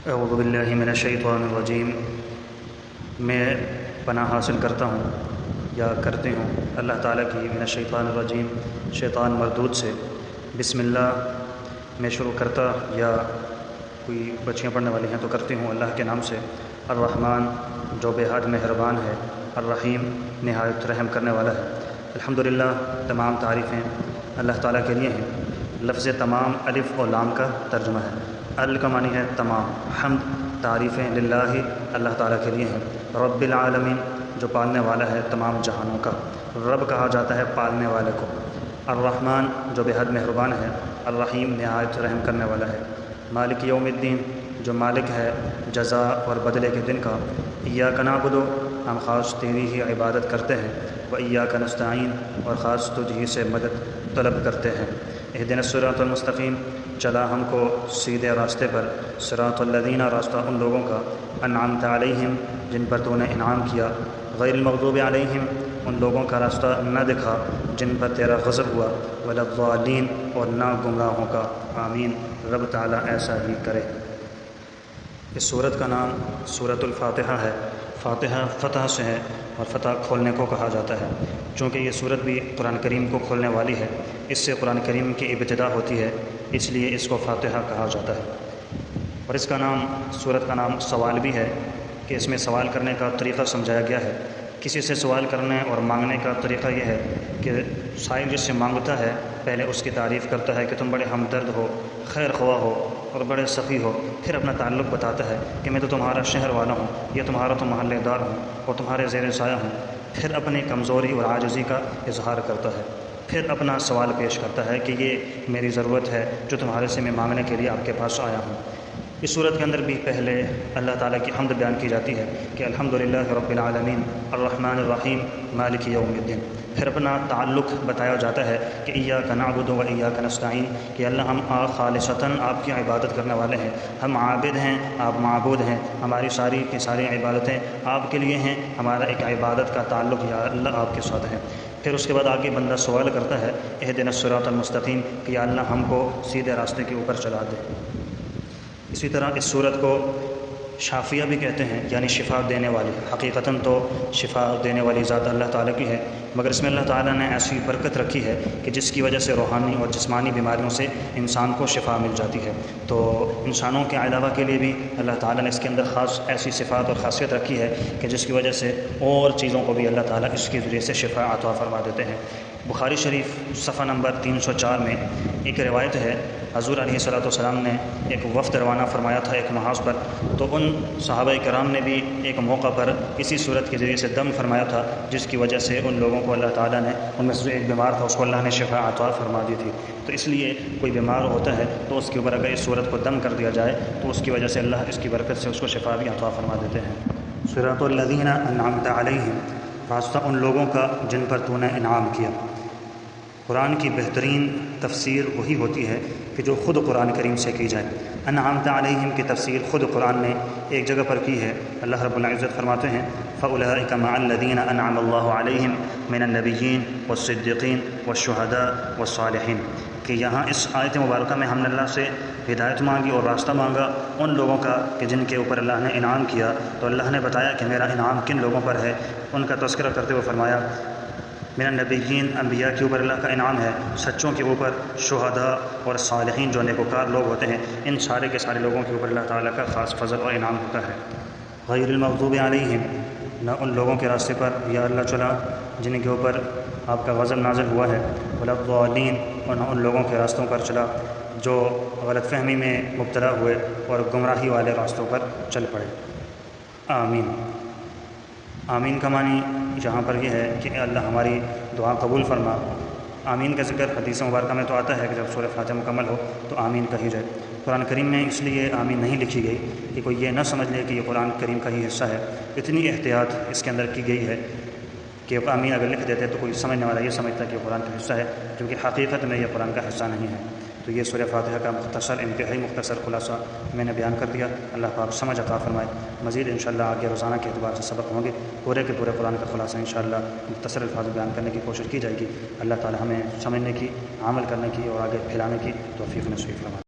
اعوذ باللہ من الشیطان الرجیم۔ میں پناہ حاصل کرتا ہوں یا کرتے ہوں اللہ تعالیٰ کی من الشیطان الرجیم، شیطان مردود سے۔ بسم اللہ میں شروع کرتا یا کوئی بچیاں پڑھنے والی ہیں تو کرتی ہوں اللہ کے نام سے۔ الرحمن جو بے حد مہربان ہے، الرحیم نہایت رحم کرنے والا ہے۔ الحمدللہ تمام تعریفیں اللہ تعالیٰ کے لیے ہیں۔ لفظ تمام الف و لام کا ترجمہ ہے۔ ال کا معنی ہے تمام، حمد تعریفیں للہ اللہ تعالیٰ کے لیے ہیں۔ رب العالمین جو پالنے والا ہے تمام جہانوں کا، رب کہا جاتا ہے پالنے والے کو۔ الرحمن جو بے حد مہربان ہے، الرحیم نہایت رحم کرنے والا ہے۔ مالک یوم الدین جو مالک ہے جزا اور بدلے کے دن کا۔ ایاک نعبد ہم خاص تیری ہی عبادت کرتے ہیں، و ایاک نستعین اور خاص تجھ ہی سے مدد طلب کرتے ہیں۔ اہدنا الصراط المستقیم چلا ہم کو سیدھے راستے پر، صراط الذین راستہ ان لوگوں کا، انعمت علیہم جن پر تو نے انعام کیا، غیر المغضوب علیہم ان لوگوں کا راستہ نہ دکھا جن پر تیرا غضب ہوا، ولا الضالین اور نہ گمراہوں کا۔ آمین۔ رب تعالیٰ ایسا ہی کرے۔ اس سورت کا نام سورۃ الفاتحہ ہے۔ فاتحہ فتح سے ہے اور فتح کھولنے کو کہا جاتا ہے، چونکہ یہ سورت بھی قرآن کریم کو کھولنے والی ہے۔ اس سے قرآن کریم کی ابتدا ہوتی ہے، اس لیے اس کو فاتحہ کہا جاتا ہے۔ اور اس کا نام سورت کا نام سوال بھی ہے کہ اس میں سوال کرنے کا طریقہ سمجھایا گیا ہے۔ کسی سے سوال کرنے اور مانگنے کا طریقہ یہ ہے کہ سائل جس سے مانگتا ہے پہلے اس کی تعریف کرتا ہے کہ تم بڑے ہمدرد ہو، خیر خواہ ہو اور بڑے سخی ہو، پھر اپنا تعلق بتاتا ہے کہ میں تو تمہارا شہر والا ہوں یا تمہارا تو محلے دار ہوں اور تمہارے زیر سایہ ہوں، پھر اپنی کمزوری اور عاجزی کا اظہار کرتا ہے، پھر اپنا سوال پیش کرتا ہے کہ یہ میری ضرورت ہے جو تمہارے سے میں مانگنے کے لیے آپ کے پاس آیا ہوں۔ اس صورت کے اندر بھی پہلے اللہ تعالیٰ کی حمد بیان کی جاتی ہے کہ الحمدللہ رب العالمین الرحمن الرحیم مالک یوم الدین۔ پھر اپنا تعلق بتایا جاتا ہے کہ ایاک نعبد و ایاک نستعین، کہ اللہ ہم خالصتاً آپ کی عبادت کرنے والے ہیں، ہم عابد ہیں آپ معبود ہیں، ہماری ساری کی ساری عبادتیں آپ کے لیے ہیں، ہمارا ایک عبادت کا تعلق یا اللہ آپ کے ساتھ ہے۔ پھر اس کے بعد آگے بندہ سوال کرتا ہے اہدنا الصراط المستقیم کہ یا اللہ ہم کو سیدھے راستے کے اوپر چلا دے۔ اسی طرح اس صورت کو شافیہ بھی کہتے ہیں، یعنی شفا دینے والی۔ حقیقتاً تو شفا دینے والی ذات اللہ تعالیٰ کی ہے، مگر اس میں اللہ تعالیٰ نے ایسی برکت رکھی ہے کہ جس کی وجہ سے روحانی اور جسمانی بیماریوں سے انسان کو شفا مل جاتی ہے۔ تو انسانوں کے علاوہ کے لیے بھی اللہ تعالیٰ نے اس کے اندر خاص ایسی صفات اور خاصیت رکھی ہے کہ جس کی وجہ سے اور چیزوں کو بھی اللہ تعالیٰ اس کے ذریعے سے شفا عطا فرما دیتے ہیں۔ بخاری شریف صفحہ نمبر 304 میں ایک روایت ہے، حضور علیہ السلام نے ایک وفد روانہ فرمایا تھا ایک محاذ پر، تو ان صحابہ کرام نے بھی ایک موقع پر اسی صورت کے ذریعے سے دم فرمایا تھا، جس کی وجہ سے ان لوگوں کو اللہ تعالیٰ نے، ان میں سے ایک بیمار تھا اس کو اللہ نے شفا عطا فرما دی تھی۔ تو اس لیے کوئی بیمار ہوتا ہے تو اس کے اوپر اگر اس صورت کو دم کر دیا جائے تو اس کی وجہ سے اللہ اس کی برکت سے اس کو شفا بھی عطا فرما دیتے ہیں۔ صراط الذین انعمت علیہم راستہ ان لوگوں کا جن پر تو نے انعام کیا۔ قرآن کی بہترین تفسیر وہی ہوتی ہے کہ جو خود قرآن کریم سے کی جائے۔ انعمت علیہم کی تفسیر خود قرآن نے ایک جگہ پر کی ہے۔ اللہ رب العزت فرماتے ہیں فَأُولَٰئِكَ مَعَ الَّذِينَ أَنْعَمَ اللَّهُ عَلَيْهِمْ مِنَ النَّبِيِّينَ وَالصِّدِّيقِينَ وَالشُّهَدَاءِ وَالصَّالِحِينَ، کہ یہاں اس آیت مبارکہ میں ہم نے اللہ سے ہدایت مانگی اور راستہ مانگا ان لوگوں کا کہ جن کے اوپر اللہ نے انعام کیا۔ تو اللہ نے بتایا کہ میرا انعام کن لوگوں پر ہے، ان کا تذکرہ کرتے ہوئے فرمایا من النبیین انبیاء کے اوپر اللہ کا انعام ہے، سچوں کے اوپر، شہداء اور صالحین جو نیکوکار لوگ ہوتے ہیں، ان سارے کے سارے لوگوں کے اوپر اللہ تعالیٰ کا خاص فضل اور انعام ہوتا ہے۔ غیر المغضوب علیہم نہ ان لوگوں کے راستے پر یا اللہ چلا جن کے اوپر آپ کا غضب نازل ہوا ہے، ولا الضالین اور نہ ان لوگوں کے راستوں پر چلا جو غلط فہمی میں مبتلا ہوئے اور گمراہی والے راستوں پر چل پڑے۔ آمین۔ آمین کا معنی یہاں پر یہ ہے کہ اے اللہ ہماری دعا قبول فرما۔ آمین کا ذکر حدیث مبارکہ میں تو آتا ہے کہ جب سورہ فاتحہ مکمل ہو تو آمین کہی جائے۔ قرآن کریم میں اس لیے آمین نہیں لکھی گئی کہ کوئی یہ نہ سمجھ لے کہ یہ قرآن کریم کا ہی حصہ ہے۔ اتنی احتیاط اس کے اندر کی گئی ہے کہ آمین اگر لکھ دیتے تو کوئی سمجھنے والا یہ سمجھتا کہ یہ قرآن کا حصہ ہے، کیونکہ حقیقت میں یہ قرآن کا حصہ نہیں ہے۔ تو یہ سورہ فاتحہ کا مختصر، انتہائی مختصر خلاصہ میں نے بیان کر دیا۔ اللہ پاک سمجھ عطا فرمائے۔ مزید انشاءاللہ آگے روزانہ کے اعتبار سے سبق ہوں گے، پورے کے پورے قرآن کا خلاصہ انشاءاللہ مختصر الفاظ بیان کرنے کی کوشش کی جائے گی۔ اللہ تعالی ہمیں سمجھنے کی، عمل کرنے کی اور آگے پھیلانے کی توفیق نصیب فرمائے۔